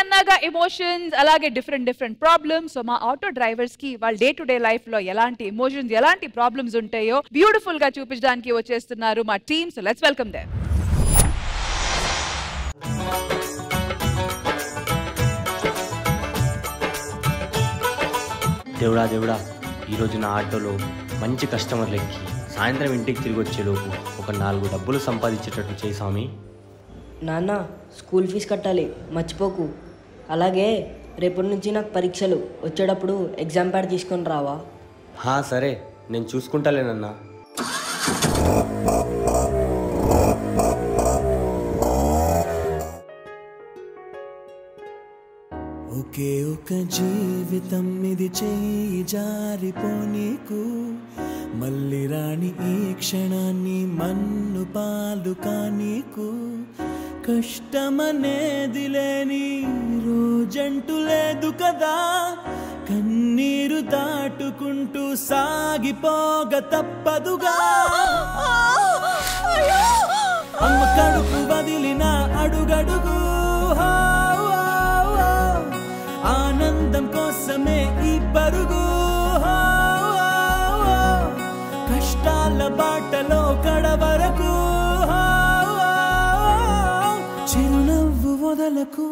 అన్నాగా emotions, అలాగే different problems. So మా auto drivers కి వాళ్ళ డే టు డే లైఫ్ లో ఎలాంటి ఎమోషన్స్, ఎలాంటి ప్రాబ్లమ్స్ ఉంటాయో బ్యూటిఫుల్ గా చూపించడానికి వచ్చేస్తున్నారు మా team. So let's welcome them. దేవుడా దేవుడా, ఈరోజు నా ఆటోలో మంచి కస్టమర్లు ఎక్కి సాయంత్రం ఇంటికి తిరిగి వచ్చేలోపు ఒక 4 డబ్బులు సంపాదించేటట్టు చేయి స్వామి. నాన్న, స్కూల్ ఫీజు కట్టాలి, మర్చిపోకు. అలాగే రేపటి నుంచి నాకు పరీక్షలు, వచ్చేటప్పుడు ఎగ్జామ్ ప్యాడ్ తీసుకొని రావా? సరే, నేను చూసుకుంటాలేనన్నా. ఒకే ఒక జీవితం ఇది, చేయి జారిపోనీకు, మళ్ళీ రాణి ఈ క్షణాన్ని మన్ను పాలు కానీకు. కష్టమనేది లేని రోజంటూ లేదు కదా, కన్నీరు దాటుకుంటూ సాగిపోగ తప్పదుగా. అమ్మ కడుపు వదిలిన అడుగడుగు ఆనందం కోసమే ఈ పరుగు. కష్టాల బాటలో కడవరకు చిరునవ్వు వదలకు.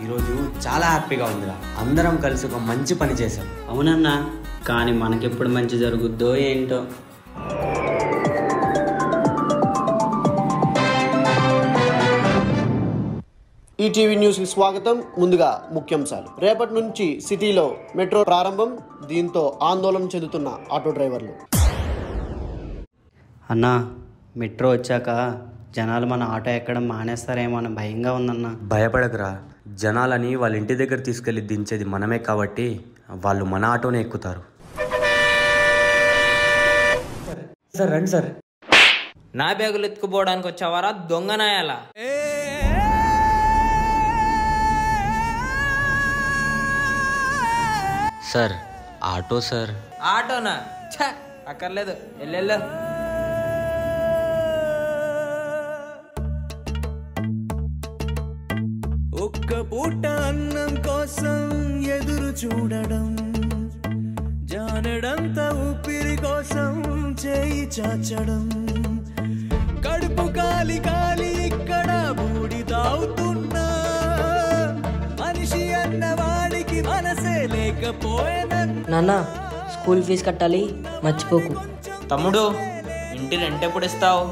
ఈరోజు చాలా హ్యాపీగా ఉందిరా, అందరం కలిసి ఒక మంచి పని చేశాం. అవునన్నా, కానీ మనకెప్పుడు మంచి జరుగుద్దో ఏంటో. ఈటీవీ న్యూస్కి స్వాగతం. ముందుగా ముఖ్యాంశాలు. రేపటి నుంచి సిటీలో మెట్రో ప్రారంభం, దీంతో ఆందోళన చెందుతున్న ఆటో డ్రైవర్లు. అన్నా, మెట్రో వచ్చాక జనాలు మన ఆటో ఎక్కడం మానేస్తారేమో అని భయంగా ఉందన్నా. భయపడకురా, జనాలని వాళ్ళ ఇంటి దగ్గర తీసుకెళ్ళి దించేది మనమే కాబట్టి వాళ్ళు మన ఆటోనే ఎక్కుతారు. సార్ రండి సార్. నా బ్యాగులు ఎత్తుకుపోవడానికి వచ్చావారా దొంగనాయాల? Sir auto sir. ఆటోనా? అక్కర్లేదు, వెళ్ళు. ఒక్క పూట అన్నం కోసం ఎదురు చూడడం, జానడంత ఊపిరి కోసం చేయి చాచడం, కడుపు కాలి కాలి ఇక్కడ బూడి తాగుతున్నా, మనిషి అన్నవాడికి మనసే లేకపోయేనన్నా. నాన్న, స్కూల్ ఫీజు కట్టాలి, మర్చిపోకు. తమ్ముడు, ఇంటి రెంట్ ఎప్పుడు ఇస్తావు?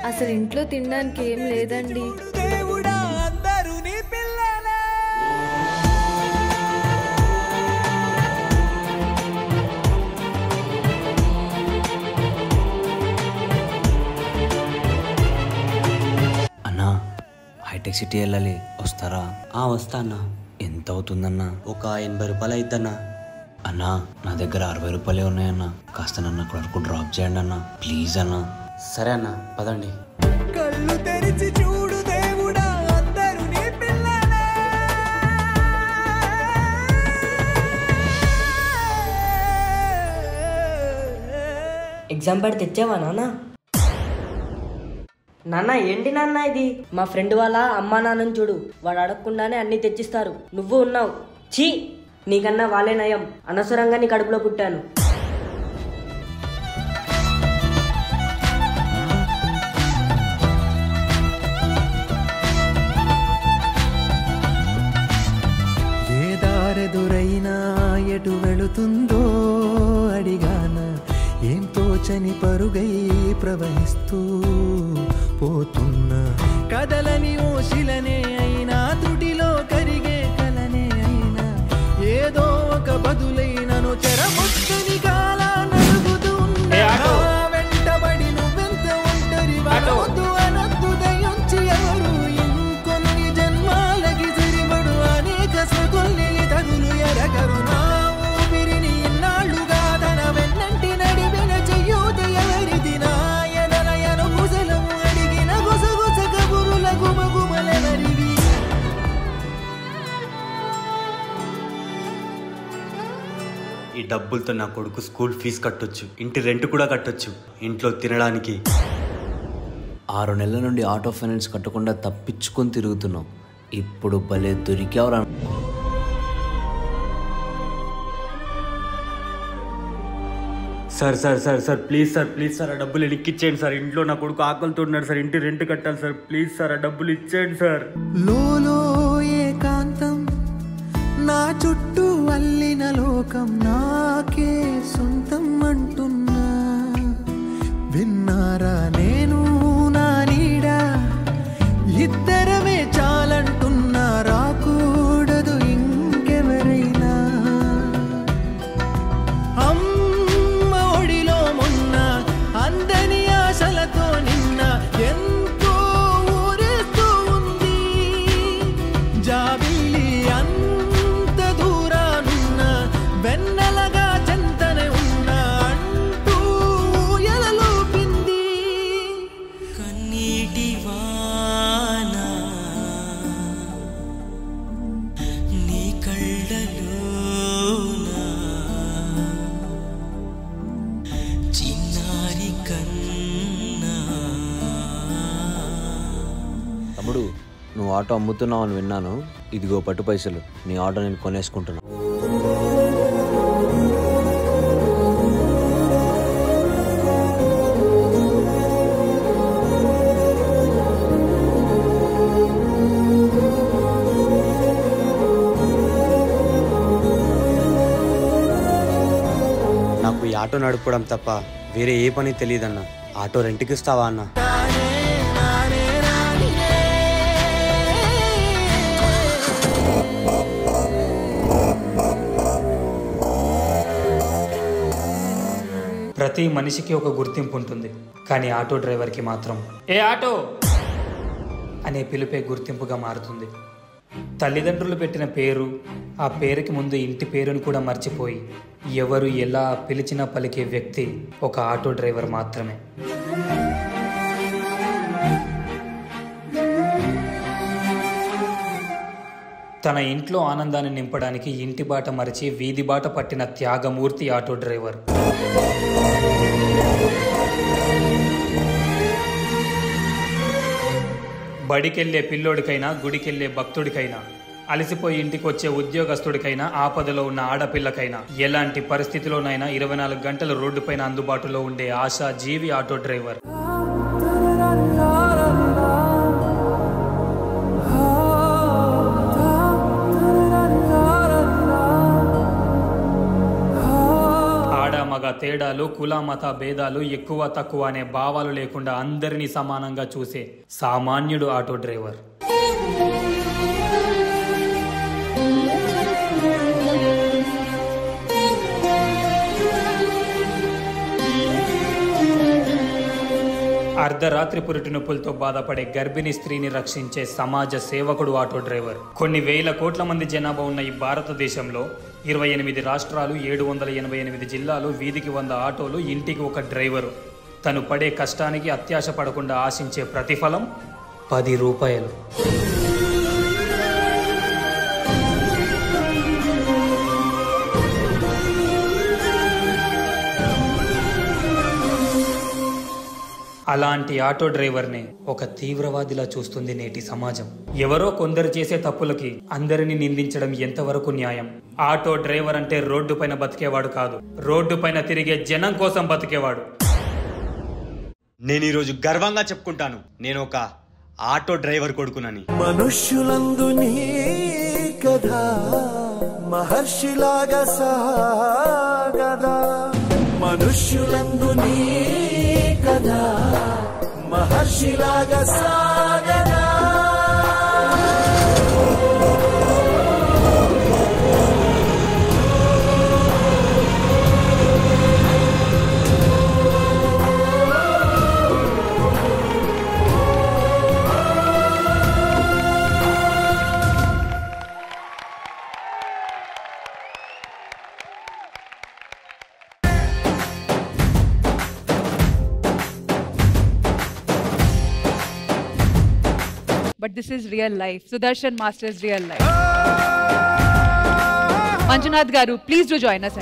అసలు ఇంట్లో తినడానికి ఏం లేదండి. దేవుడా, అందరూ నీ పిల్లలే. అన్నా, హైటెక్ సిటీ వెళ్ళాలి, వస్తారా? వస్తా అన్నా. ఎంత అవుతుందన్నా? ఒక 80 రూపాయలు అయిద్దన్నా. అన్నా, నా దగ్గర 60 రూపాయలే ఉన్నాయన్నా, కాస్త నన్ను అక్కడ వరకు డ్రాప్ చేయండి అన్నా, ప్లీజ్ అన్నా. సరే అన్న, పదండి. కళ్ళు తెరిచి చూడు దేవుడా, అందరూ నీ పిల్లలే. ఎగ్జామ్ ప్యాడ్ తెచ్చావా నాన్న? నాన్న, ఏంటి నాన్న ఇది? మా ఫ్రెండ్ వాళ్ళ అమ్మా నాన్నని చూడు, వాడు అడగకుండానే అన్ని తెచ్చిస్తారు. నువ్వు ఉన్నావు. ఛీ, నీకన్నా వాళ్ళే నయం. అనవసరంగా నీ కడుపులో పుట్టాను. ఏ దారెదురైనా ఎటు వెళుతుందో అడిగాన, ఏం తోచని పరుగై ప్రవహిస్తూ పోతున్నా, కదలని ఓశిలనే అయినా, తుడిలో కరిగే కలనే అయినా, ఏదో ఒక బదులైనను చెరముక్కని కాల నడుగుతున్నా, వెంటబడి నువ్వెంత ఒంటరి వద్దు అనద్దు దయించి ఎవరు, ఇంకొన్ని జన్మాలకి సరిపడు అనేక సగొల్లి తగులు ఎరగరు. నా ఊపిరిని ఇన్నాళ్ళుగా తన వెన్నంటి నడిపిన చెయ్యూత ఎవరిది, నాయనయను కుశలము అడిగిన ఈ డబ్బులతో నా కొడుకు స్కూల్ ఫీజు కట్టొచ్చు, ఇంటి రెంట్ కూడా కట్టొచ్చు, ఇంట్లో తినడానికి. 6 నెలల నుండి ఆటో ఫైనాన్స్ కట్టకుండా తప్పించుకొని తిరుగుతున్నావు. ఇప్పుడు భలే దొరికావురా. Sir sir sir sir please sir, please sir, ఆ డబ్బులు ఎక్కిచ్చేయండి సార్. ఇంట్లో నా కొడుకు ఆకలితో ఉన్నాడు సార్, ఇంటి రెంట్ కట్టాలి సార్. ప్లీజ్ సార్, ఆ డబ్బులు ఇచ్చేయండి సార్. లోలో ఏకాంతం నా చుట్టూ అల్లిన లోకం నాకే సొంతం అంటున్నా. విన్నారా నేను నా నీడ ఇద్దరమే చాలంటున్నా. రాకూడదు ఇంకెవరైనా. అమ్మ ఒడిలో మొన్న అందని ఆశలతో నిన్న ఎంతో ఊరేస్తూ ఉంది. జాబిల్లి అంత దూరానున్న వెన్నెలగా చెంతనే ఉన్న అంటూ ఎలలోపింది. కన్నీటి వాన నీ కళ్ళలోనా చిన్నారి కన్నా. తమ్ముడు, నువ్వు ఆటో అమ్ముతున్నావు అని విన్నాను. ఇదిగో పట్టు పైసలు, నీ ఆటో నేను కొనేసుకుంటున్నా. నాకు ఈ ఆటో నడుపుకోవడం తప్ప వేరే ఏ పని తెలియదన్నా. ఆటో రెంట్కి ఇస్తావా అన్న? ప్రతి మనిషికి ఒక గుర్తింపు ఉంటుంది, కానీ ఆటో డ్రైవర్కి మాత్రం ఏ ఆటో అనే పిలుపే గుర్తింపుగా మారుతుంది. తల్లిదండ్రులు పెట్టిన పేరు, ఆ పేరుకి ముందు ఇంటి పేరును కూడా మర్చిపోయి ఎవరు ఎలా పిలిచినా పలికే వ్యక్తి ఒక ఆటో డ్రైవర్ మాత్రమే. తన ఇంట్లో ఆనందాన్ని నింపడానికి ఇంటి బాట మరిచి వీధి బాట పట్టిన త్యాగమూర్తి ఆటో డ్రైవర్. బడికెళ్లే పిల్లోడికైనా, గుడికెళ్లే భక్తుడికైనా, అలసిపోయి ఇంటికి వచ్చే ఉద్యోగస్తుడికైనా, ఆపదలో ఉన్న ఆడపిల్లకైనా, ఎలాంటి పరిస్థితిలోనైనా 24 గంటలు రోడ్డుపైన అందుబాటులో ఉండే ఆశా జీవి ఆటో డ్రైవర్. మగ తేడాలు, కుల మత భేదాలు, ఎక్కువ తక్కువ అనే భావాలు లేకుండా అందరినీ సమానంగా చూసే సామాన్యుడు ఆటో డ్రైవర్. అర్ధరాత్రి పురిటి నొప్పులతో బాధపడే గర్భిణీ స్త్రీని రక్షించే సమాజ సేవకుడు ఆటో డ్రైవర్. కొన్ని వేల కోట్ల మంది జనాభా ఉన్న ఈ భారతదేశంలో 28 రాష్ట్రాలు, 788 జిల్లాలు, వీధికి 100 ఆటోలు, ఇంటికి ఒక డ్రైవరు. తను పడే కష్టానికి అత్యాశ పడకుండా ఆశించే ప్రతిఫలం 10 రూపాయలు. అలాంటి ఆటో డ్రైవర్ని ఒక తీవ్రవాదిలా చూస్తుంది నేటి సమాజం. ఎవరో కొందరు చేసే తప్పులకి అందరినీ నిందించడం ఎంతవరకు న్యాయం? ఆటో డ్రైవర్ అంటే రోడ్డు పైన బతికేవాడు కాదు, రోడ్డు పైన తిరిగే జనం కోసం బతికేవాడు. నేను ఈరోజు గర్వంగా చెప్పుకుంటాను, నేను ఒక ఆటో డ్రైవర్ కొడుకునని. మనుష్యులందు నీ కథ మహర్షిలాగా సాగదా. మనుష్యులందు నీ కథ మహర్షిలాగా సాగదా. But this is real life. Sudarshan Master's real life. Manjunath Garu, please do join us.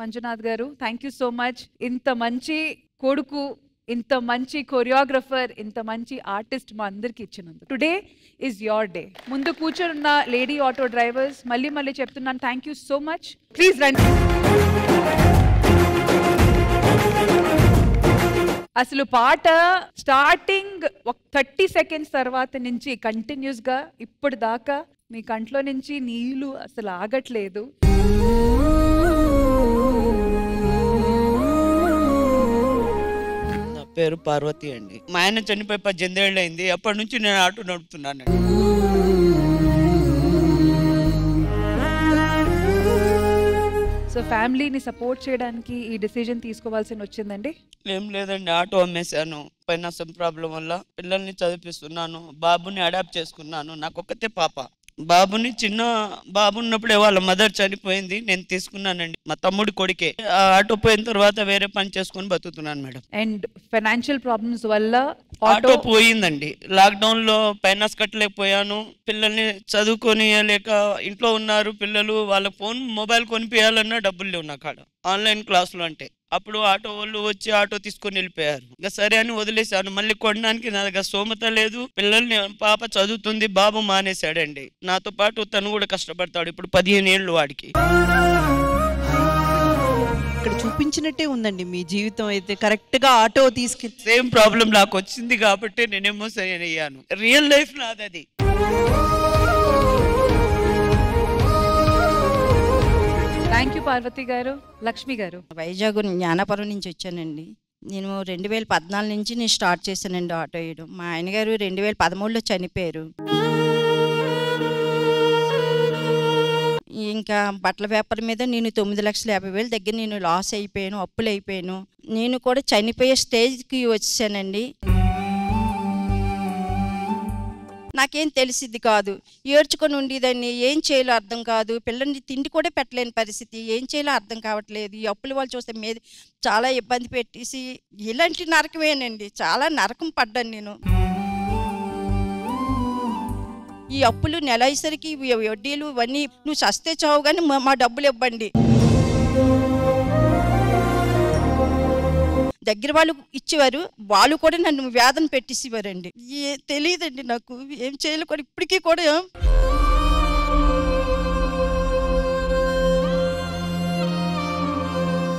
Manjunath గారు. Thank you so much. ఇంత మంచి కొడుకు, ఇంత మంచి కొరియోగ్రఫర్, ఇంత మంచి ఆర్టిస్ట్ మా అందరికి ఇచ్చినందుకు. Today is your day. ముందు కూర్చొనున్న లేడీ ఆటో డ్రైవర్స్ మళ్ళీ చెప్తున్నాను, thank you so much. Please రండి. అసలు పాట స్టార్టింగ్ 30 సెకండ్స్ తర్వాత నుంచి కంటిన్యూస్ గా ఇప్పటి దాకా మీ కంట్లో నుంచి నీళ్లు అసలు ఆగట్లేదు. నా పేరు పార్వతి అండి. మా ఆయన చనిపోయి 18 ఏళ్ళు అయింది. అప్పటి నుంచి నేను ఆటో నడుపుతున్నానండి. సో ఫ్యామిలీని సపోర్ట్ చేయడానికి ఈ డిసిజన్ తీసుకోవాల్సి వచ్చిందండి? ఏం లేదండి, ఆటో అమ్మేశాను. ఫైనాన్షియల్ ప్రాబ్లం వల్ల పిల్లల్ని చదివిస్తున్నాను. బాబుని అడాప్ట్ చేసుకున్నాను. నాకు ఒక్కతే పాప. బాబుని చిన్న బాబు ఉన్నప్పుడే వాళ్ళ మదర్ చనిపోయింది, నేను తీసుకున్నానండి. మా తమ్ముడి కొడుకే. ఆటో పోయిన తర్వాత వేరే పని చేసుకుని బతుకుతున్నాను మేడం. అండ్ ఫైనాన్షియల్ ప్రాబ్లమ్స్ వల్ల ఆటో పోయిందండి. లాక్డౌన్ లో ఫైనాన్స్ కట్టలేకపోయాను. పిల్లల్ని చదువుకోనియలేక ఇంట్లో ఉన్నారు పిల్లలు. వాళ్ళ ఫోన్ మొబైల్ కొనిపించాలన్నా డబ్బులు లేవు నా కాడ. ఆన్లైన్ క్లాసులు అంటే అప్పుడు ఆటో వాళ్ళు వచ్చి ఆటో తీసుకొని వెళ్ళిపోయారు. ఇంకా సరే అని వదిలేశాను. మళ్ళీ కొనడానికి నా దగ్గర స్తోమత లేదు. పిల్లల్ని పాప చదువుతుంది, బాబు మానేశాడండి. నాతో పాటు తను కూడా కష్టపడతాడు. ఇప్పుడు 15 ఏళ్ళు వాడికి. ఇక్కడ చూపించినట్టే ఉందండి మీ జీవితం అయితే. కరెక్ట్ గా ఆటో తీసుకెళ్ళి సేమ్ ప్రాబ్లం నాకు వచ్చింది కాబట్టి నేనేమో సరే అయ్యాను. రియల్ లైఫ్ నాది అది. థ్యాంక్ యూ పార్వతి గారు. లక్ష్మి గారు? వైజాగ్ జ్ఞానపురం నుంచి వచ్చానండి. నేను 2014 నుంచి నేను స్టార్ట్ చేశానండి ఆటో వేయడం. మా ఆయన గారు 2013లో చనిపోయారు. ఇంకా బట్టల వ్యాపారం మీద నేను 9,50,000 దగ్గర నేను లాస్ అయిపోయాను, అప్పులు అయిపోయాను. నేను కూడా చనిపోయే స్టేజ్కి వచ్చానండి. నాకేం తెలిసిద్ది కాదు, ఏడ్చుకొని ఉండేదాన్ని. ఏం చేయాలో అర్థం కాదు. పిల్లల్ని తిండి కూడా పెట్టలేని పరిస్థితి. ఏం చేయాలో అర్థం కావట్లేదు. ఈ అప్పుల వాళ్ళు చూస్తే మీద చాలా ఇబ్బంది పెట్టేసి ఇలాంటి నరకమేనండి. చాలా నరకం పడ్డాను నేను. ఈ అప్పులు నెల అయ్యేసరికి వడ్డీలు ఇవన్నీ, నువ్వు చస్తే చావు కానీ మా డబ్బులు ఇవ్వండి. దగ్గర వాళ్ళు ఇచ్చేవారు, వాళ్ళు కూడా నన్ను వేదన పెట్టేసేవారండి. తెలియదండి నాకు ఏం చేయాలి కూడా. ఇప్పటికీ కూడా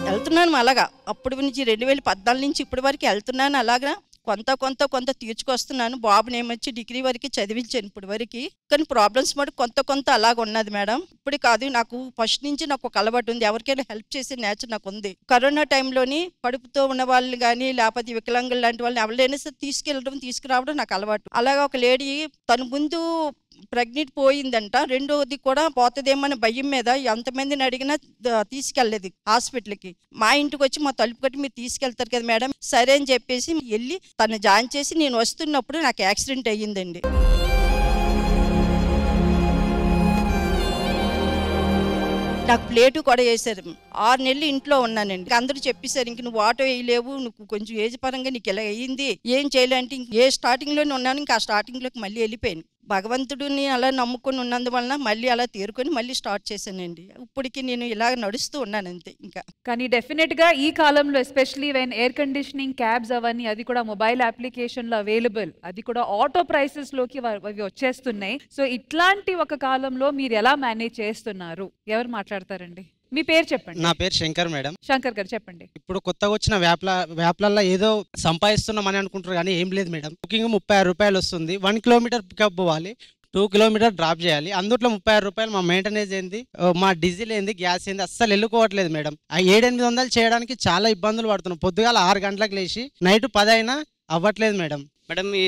వెళ్తున్నాను అలాగా. అప్పటి నుంచి 2014 నుంచి ఇప్పటి వరకు వెళ్తున్నాను అలాగా. కొంత తీర్చుకొస్తున్నాను. బాబుని ఏమొచ్చి డిగ్రీ వరకు చదివించాను ఇప్పటి వరకు. కానీ ప్రాబ్లమ్స్ మాట కొంత అలాగ ఉన్నది మేడం. ఇప్పుడు కాదు, నాకు ఫస్ట్ నుంచి నాకు ఒక అలవాటు ఉంది. ఎవరికైనా హెల్ప్ చేసే నేచర్ నాకు ఉంది. కరోనా టైంలోని కడుపుతో ఉన్న వాళ్ళని కానీ లేకపోతే వికలాంగులు లాంటి వాళ్ళని ఎవరైనా సరే తీసుకురావడం నాకు అలవాటు. అలాగా ఒక లేడీ తన ముందు ప్రెగ్నెంట్ పోయిందంట. రెండోది కూడా పోతుందేమని భయం మీద ఎంతమందిని అడిగినా తీసుకెళ్లేదు హాస్పిటల్కి. మా ఇంటికి వచ్చి మా తలుపు కట్టి మీరు తీసుకెళ్తారు కదా మేడం, సరే అని చెప్పేసి వెళ్ళి తను జాయిన్ చేసి నేను వస్తున్నప్పుడు నాకు యాక్సిడెంట్ అయ్యిందండి. నాకు ప్లేటు కూడా వేసారు. 6 నెలలు ఇంట్లో ఉన్నానండి. అందరూ చెప్పేశారు ఇంక నువ్వు ఆటో వేయలేవు, నువ్వు కొంచెం ఏజ్ పరంగా నీకు ఇలా అయ్యింది, ఏం చేయాలంటే ఏ స్టార్టింగ్లోనే ఉన్నాను, ఇంకా ఆ స్టార్టింగ్లోకి మళ్ళీ వెళ్ళిపోయాను. భగవంతుడిని అలా నమ్ముకొని ఉన్నందువలన మళ్ళీ అలా తేరుకొని మళ్ళీ స్టార్ట్ చేశానండి. ఇప్పటికి నేను ఇలా నడుస్తూ ఉన్నాను అంతే. ఇంకా కానీ డెఫినెట్ గా ఈ కాలంలో especially when air conditioning cabs అవన్నీ అది కూడా మొబైల్ అప్లికేషన్ లో అవైలబుల్, అది కూడా ఆటో ప్రైసెస్ లోకి అవి వచ్చేస్తున్నాయి. సో ఇట్లాంటి ఒక కాలంలో మీరు ఎలా మేనేజ్ చేస్తున్నారు? ఎవరు మాట్లాడతారండి? మీ పేరు చెప్పండి. నా పేరు శంకర్ మేడం. శంకర్ గారు చెప్పండి. ఇప్పుడు కొత్తగా వచ్చిన వ్యాప్లల్లో ఏదో సంపాదిస్తున్నామని అనుకుంటారు కానీ ఏం లేదు మేడం. బుకింగ్ 36 రూపాయలు వస్తుంది. 1 కిలోమీటర్ పికప్ పోవాలి, 2 కిలోమీటర్ డ్రాప్ చేయాలి. అందులో 36 రూపాయలు. మా మెయింటెనెన్స్ ఏంది, మా డీజిల్ ఏంది, గ్యాస్ ఏంది, అస్సలు వెళ్ళుకోవట్లేదు మేడం. ఆ 700-800 చేయడానికి చాలా ఇబ్బందులు పడుతున్నాం. పొద్దుగాల 6 గంటలకు లేచి నైట్ 10 అయినా అవ్వట్లేదు మేడం. మేడం ఈ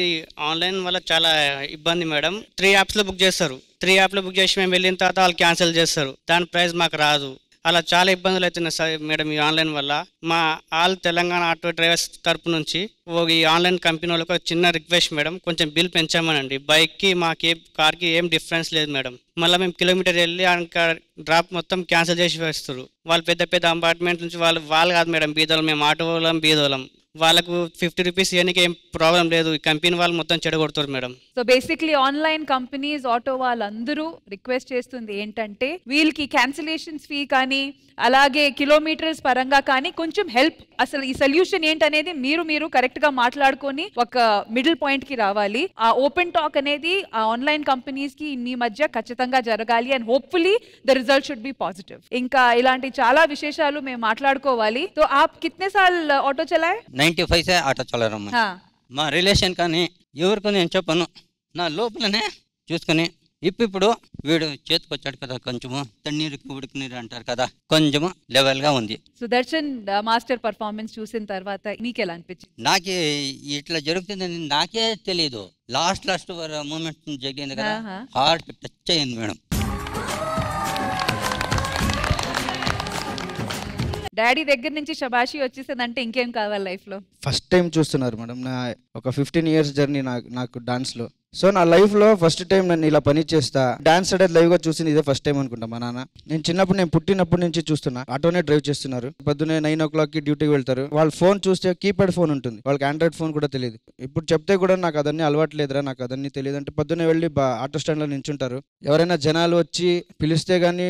ఆన్లైన్ వల్ల చాలా ఇబ్బంది మేడం. 3 యాప్స్లో బుక్ చేస్తారు. 3 యాప్లో బుక్ చేసి మేము వెళ్ళిన తర్వాత వాళ్ళు క్యాన్సిల్ చేస్తారు. దాని ప్రైస్ మాకు రాదు. అలా చాలా ఇబ్బందులు అవుతున్నాయి సార్ మేడం ఈ ఆన్లైన్ వల్ల. మా ఆల్ తెలంగాణ ఆటో డ్రైవర్స్ తరపు నుంచి ఈ ఆన్లైన్ కంపెనీ వాళ్ళకి ఒక చిన్న రిక్వెస్ట్ మేడం, కొంచెం బిల్ పెంచామనండి. బైక్కి మాకు కార్కి ఏం డిఫరెన్స్ లేదు మేడం. మళ్ళీ మేము కిలోమీటర్ వెళ్ళి డ్రాప్ మొత్తం క్యాన్సిల్ చేసి వేస్తారు వాళ్ళు. పెద్ద అపార్ట్మెంట్ నుంచి వాళ్ళు కాదు మేడం బీదోళం, మేము ఆటో వాళ్ళం బీదోళం. వాళ్ళకు 50 రూపీస్ ఇవ్వడానికి ఏం ప్రాబ్లం లేదు. ఈ కంపెనీ వాళ్ళు మొత్తం చెడగొడుతారు madam. So basically online companies auto వాళ్ళందరూ రిక్వెస్ట్ చేస్తుంది ఏంటంటే వీళ్ళకి క్యాన్సిలేషన్స్ ఫీ కానీ అలాగే కిలోమీటర్స్ పరంగా కానీ కొంచెం హెల్ప్, అసలు ఈ సొల్యూషన్ ఏంటనేది మీరు కరెక్ట్ గా మాట్లాడుకొని ఒక మిడిల్ పాయింట్ కి రావాలి. ఆ ఓపెన్ టాక్ అనేది ఆ ఆన్లైన్ కంపెనీస్ కి మీ మధ్య ఖచ్చితంగా జరగాలి and hopefully the result should be positive. ఇంకా ఇలాంటి చాలా విశేషాలు మేము మాట్లాడుకోవాలి. తో आप कितने साल ऑटो चलाए? 95 से ఆటో చలారు. మా రిలేషన్ కానీ ఎవరికి నేను చెప్పను, నా లోపలనే చూసుకొని ఇప్పుడు వీడు చేతికొచ్చాడు కదా, కొంచెము తన్నీరుకి ఉడికినీరు అంటారు కదా, కొంచెము లెవెల్గా ఉంది. సుదర్శన్ మాస్టర్ పర్ఫార్మెన్స్ చూసిన తర్వాత మీకు ఎలా అనిపించింది? నాకే ఇట్లా జరుగుతుందని నాకే తెలియదు. లాస్ట్ మూమెంట్ జరిగింది కదా, హార్ట్ టచ్ అయింది మేడం. డాడీ దగ్గర నుంచి శబాషి వచ్చేసిందంటే ఇంకేం కావాలి లైఫ్ లో? ఫస్ట్ టైం చూస్తున్నారు మేడం నా ఒక 15 years జర్నీ నాకు డాన్స్ లో. సో నా లైఫ్ లో ఫస్ట్ టైం నేను ఇలా పని చేస్తా, డాన్స్ అనేది లైవ్ గా చూసింది ఇదే ఫస్ట్ టైం అనుకుంటా. మా నాన్న నేను పుట్టినప్పటి నుంచి చూస్తున్నా, ఆటోనే డ్రైవ్ చేస్తున్నారు. పొద్దున్నే 9 o'clock కి డ్యూటీకి వెళ్తారు. వాళ్ళ ఫోన్ చూస్తే కీప్యాడ్ ఫోన్ ఉంటుంది, వాళ్ళకి ఆండ్రాయిడ్ ఫోన్ కూడా తెలియదు. ఇప్పుడు చెప్తే కూడా నాకు అదన్నీ అలవాటు లేదురా, నాకు అదన్నీ తెలియదు అంటే పొద్దున్నే వెళ్ళి ఆటో స్టాండ్ లో నించుంటారు. ఎవరైనా జనాలు వచ్చి పిలిస్తే గానీ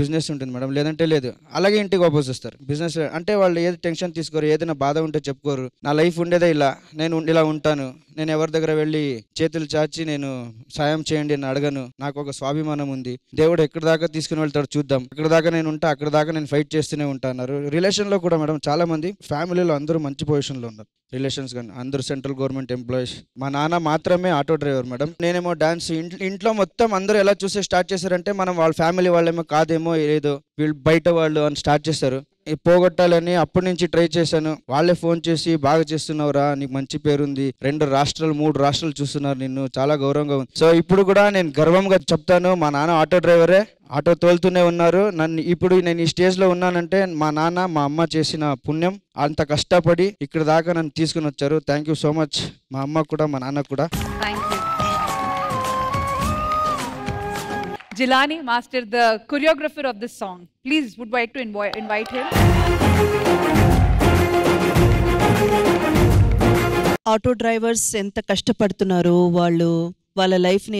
బిజినెస్ ఉంటుంది మేడం, లేదంటే లేదు. అలాగే ఇంటికి వాపస్ వస్తారు. బిజినెస్ అంటే వాళ్ళు ఏది టెన్షన్ తీసుకోరు, ఏదైనా బాధ ఉంటే చెప్పుకోరు. నా లైఫ్ ఉండేదే ఇలా, నేను ఇలా ఉంటాను. నేను ఎవరి దగ్గర వెళ్ళి చేతులు చాచి నేను సాయం చేయండి అని అడగను. నాకు ఒక స్వాభిమానం ఉంది. దేవుడు ఎక్కడి దాకా తీసుకుని వెళ్తాడు చూద్దాం. అక్కడ దాకా నేను ఉంటా, అక్కడ దాకా నేను ఫైట్ చేస్తూనే ఉంటాను. రిలేషన్ లో కూడా మేడం చాలా మంది ఫ్యామిలీలో అందరూ మంచి పొజిషన్ లో ఉన్నారు. రిలేషన్స్ కానీ అందరూ సెంట్రల్ గవర్నమెంట్ ఎంప్లాయీస్. మా నాన్న మాత్రమే ఆటో డ్రైవర్ మేడం. నేనేమో డాన్స్. ఇంట్లో మొత్తం అందరూ ఎలా చూసే స్టార్ట్ చేశారంటే మనం వాళ్ళ ఫ్యామిలీ వాళ్ళేమో కాదేమో, ఏదో వీళ్ళు బయట వాళ్ళు అని స్టార్ట్ చేస్తారు. పోగొట్టాలని అప్పటి నుంచి ట్రై చేశాను. వాళ్ళే ఫోన్ చేసి బాగా చేస్తున్నావురా, నీకు మంచి పేరుంది, 2 రాష్ట్రాలు 3 రాష్ట్రాలు చూస్తున్నారు నిన్ను, చాలా గౌరవంగా ఉంది. సో ఇప్పుడు కూడా నేను గర్వంగా చెప్తాను, మా నాన్న ఆటో డ్రైవరే, ఆటో తోలుతూనే ఉన్నారు. ఇప్పుడు నేను ఈ స్టేజ్ లో ఉన్నానంటే మా నాన్న మా అమ్మ చేసిన పుణ్యం. అంత కష్టపడి ఇక్కడ దాకా నన్ను తీసుకుని వచ్చారు. థ్యాంక్ యూ సో మచ్ మా అమ్మ కూడా మా నాన్న కూడా. Jilani master, the choreographer of this song, please would like to invite him. Auto drivers ఎంత కష్టపడుతున్నారో, వాళ్ళ లైఫ్ని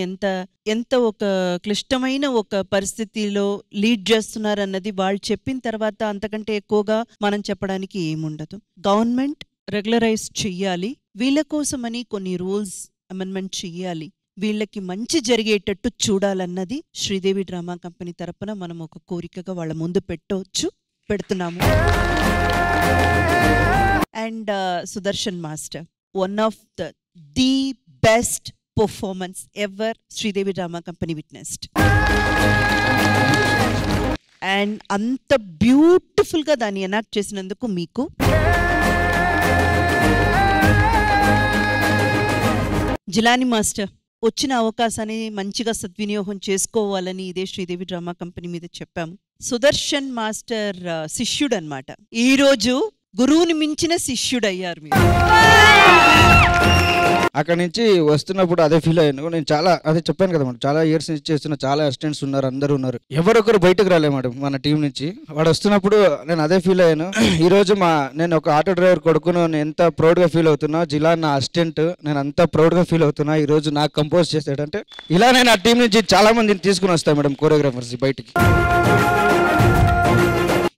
ఎంత ఒక క్లిష్టమైన ఒక పరిస్థితిలో లీడ్ చేస్తున్నారు అన్నది వాళ్ళు చెప్పిన తర్వాత అంతకంటే ఎక్కువగా మనం చెప్పడానికి ఏముండదు. గవర్నమెంట్ రెగ్యులరైజ్ చెయ్యాలి, వీళ్ళ కోసమని కొన్ని రూల్స్ అమెండ్మెంట్ చెయ్యాలి, వీళ్ళకి మంచి జరిగేటట్టు చూడాలన్నది శ్రీదేవి డ్రామా కంపెనీ తరపున మనం ఒక కోరికగా వాళ్ళ ముందు పెడుతున్నాము. And Sudarshan master, one of the best performance ever Sridevi drama company witnessed. And అంత బ్యూటిఫుల్ గా దాన్ని ఎనాక్ట్ చేసినందుకు మీకు జిలాని మాస్టర్ వచ్చిన అవకాశాన్ని మంచిగా సద్వినియోగం చేసుకోవాలని ఇదే శ్రీదేవి డ్రామా కంపెనీ మీద చెప్పాము. సుదర్శన్ మాస్టర్ శిష్యుడు అన్నమాట. ఈ రోజు గురువుని మించిన శిష్యుడు అయ్యారు మీరు. అక్కడి నుంచి వస్తున్నప్పుడు అదే ఫీల్ అయ్యాను. నేను చాలా అదే చెప్పాను కదా మేడం, చాలా ఇయర్స్ నుంచి చేస్తున్న చాలా అసిస్టెంట్స్ ఉన్నారు, అందరూ ఉన్నారు, ఎవరొకరు బయటకు రాలే మేడం మన టీం నుంచి. వాడు వస్తున్నప్పుడు నేను అదే ఫీల్ అయ్యాను. ఈ రోజు నేను ఒక ఆటో డ్రైవర్ కొడుకును నేను ఎంత ప్రౌడ్ గా ఫీల్ అవుతున్నా. జిలా నా అసిస్టెంట్, నేను అంత ప్రౌడ్ గా ఫీల్ అవుతున్నా. ఈ రోజు నాకు కంపోజ్ చేసాడంటే ఇలా నేను ఆ టీం నుంచి చాలా మందిని తీసుకుని వస్తాను మేడం, కోరియోగ్రాఫర్స్ బయటికి.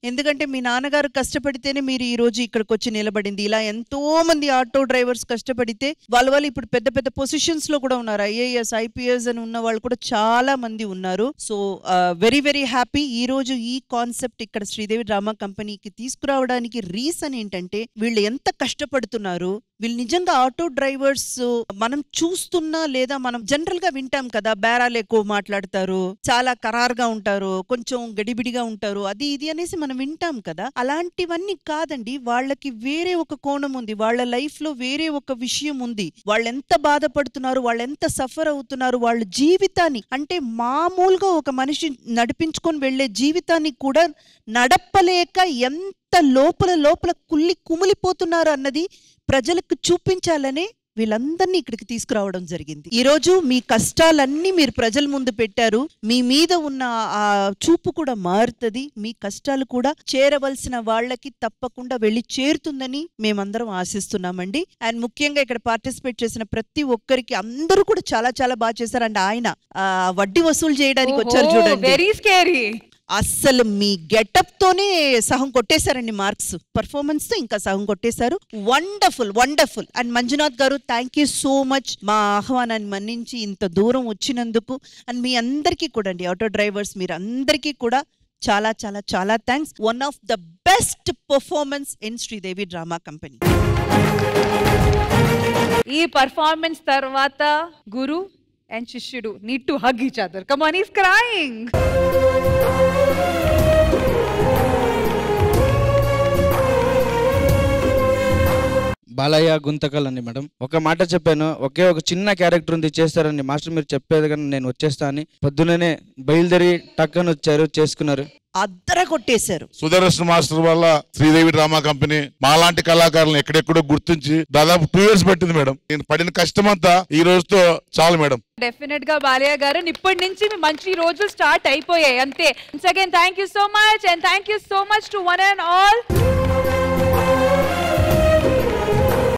ఎందుకంటే మీ నాన్నగారు కష్టపడితేనే మీరు ఈ రోజు ఇక్కడికి వచ్చి నిలబడింది. ఇలా ఎంతో మంది ఆటో డ్రైవర్స్ కష్టపడితే వాళ్ళు ఇప్పుడు పెద్ద పెద్ద పొజిషన్స్ లో కూడా ఉన్నారు. IAS IPS అని ఉన్న వాళ్ళు కూడా చాలా మంది ఉన్నారు. So very very happy. ఈ రోజు ఈ కాన్సెప్ట్ ఇక్కడ శ్రీదేవి డ్రామా కంపెనీకి తీసుకురావడానికి రీజన్ ఏంటంటే వీళ్ళు ఎంత కష్టపడుతున్నారు. వీళ్ళు నిజంగా ఆటో డ్రైవర్స్ మనం చూస్తున్నా లేదా మనం జనరల్ గా వింటాం కదా, బేరాలు ఎక్కువ మాట్లాడతారు, చాలా ఖరారుగా ఉంటారు, కొంచెం గడిబిడిగా ఉంటారు, అది ఇది అనేసి మనం వింటాం కదా. అలాంటివన్నీ కాదండి, వాళ్ళకి వేరే ఒక కోణం ఉంది, వాళ్ళ లైఫ్ లో వేరే ఒక విషయం ఉంది. వాళ్ళు ఎంత బాధపడుతున్నారు, వాళ్ళు ఎంత సఫర్ అవుతున్నారు, వాళ్ళ జీవితాన్ని అంటే మామూలుగా ఒక మనిషి నడిపించుకొని వెళ్లే జీవితాన్ని కూడా నడపలేక ఎంత లోపల కుమిలిపోతున్నారు అన్నది ప్రజలకు చూపించాలనే వీళ్ళందరినీ ఇక్కడికి తీసుకురావడం జరిగింది. ఈ రోజు మీ కష్టాలన్నీ మీరు ప్రజల ముందు పెట్టారు. మీ మీద ఉన్న ఆ చూపు కూడా మారుతుంది. మీ కష్టాలు కూడా చేరవలసిన వాళ్ళకి తప్పకుండా వెళ్ళి చేరుతుందని మేమందరం ఆశిస్తున్నామండి. అండ్ ముఖ్యంగా ఇక్కడ పార్టిసిపేట్ చేసిన ప్రతి ఒక్కరికి అందరూ కూడా చాలా చాలా బాగా చేశారు. అండ్ ఆయన వడ్డీ వసూలు చేయడానికి వచ్చారు చూడండి, వెరీ స్కేరీ. అస్సలు మీ గెటప్ తోనే సహం కొట్టేశారండి మార్క్స్. పర్ఫార్మెన్స్ తో ఇంకా సహం కొట్టేశారు. Wonderful wonderful. అండ్ మంజునాథ్ గారు థ్యాంక్ యూ సో మచ్ మా ఆహ్వానాన్ని మన్నించి ఇంత దూరం వచ్చినందుకు. అండ్ మీ అందరికీ కూడా అండి, ఆటో డ్రైవర్స్ మీరు అందరికీ కూడా చాలా చాలా చాలా thanks. One of the best performance in Sridevi drama company. ఈ పర్ఫార్మెన్స్ తర్వాత గురు and Shishyudu need to hug each other. Come on, he's crying. Balayya Guntakal అండి మేడం. ఒక మాట చెప్పాను, ఒకే ఒక చిన్న క్యారెక్టర్ ఉంది చేస్తారండి మాస్టర్, మీరు చెప్పేది కానీ నేను వచ్చేస్తా అని పొద్దుననే బయలుదేరి టక్కని వచ్చారు, చేసుకున్నారు, అద్దర కొట్టేశారు. సుదర్శన్ మాస్టర్ వల్ల శ్రీదేవి డ్రామా కంపెనీ మాలాంటి కళాకారులను ఎక్కడెక్కడో గుర్తించి దాదాపు 2 years పట్టింది మేడం. నేను పడిన కష్టం అంతా ఈ రోజుతో చాలు మేడం. డెఫినెట్ గా బాలయ్య గారు ఇప్పటి నుంచి మీ మంచి రోజులు స్టార్ట్ అయిపోయాయి అంతే. Once again, thank you so much and thank you so much to one and all.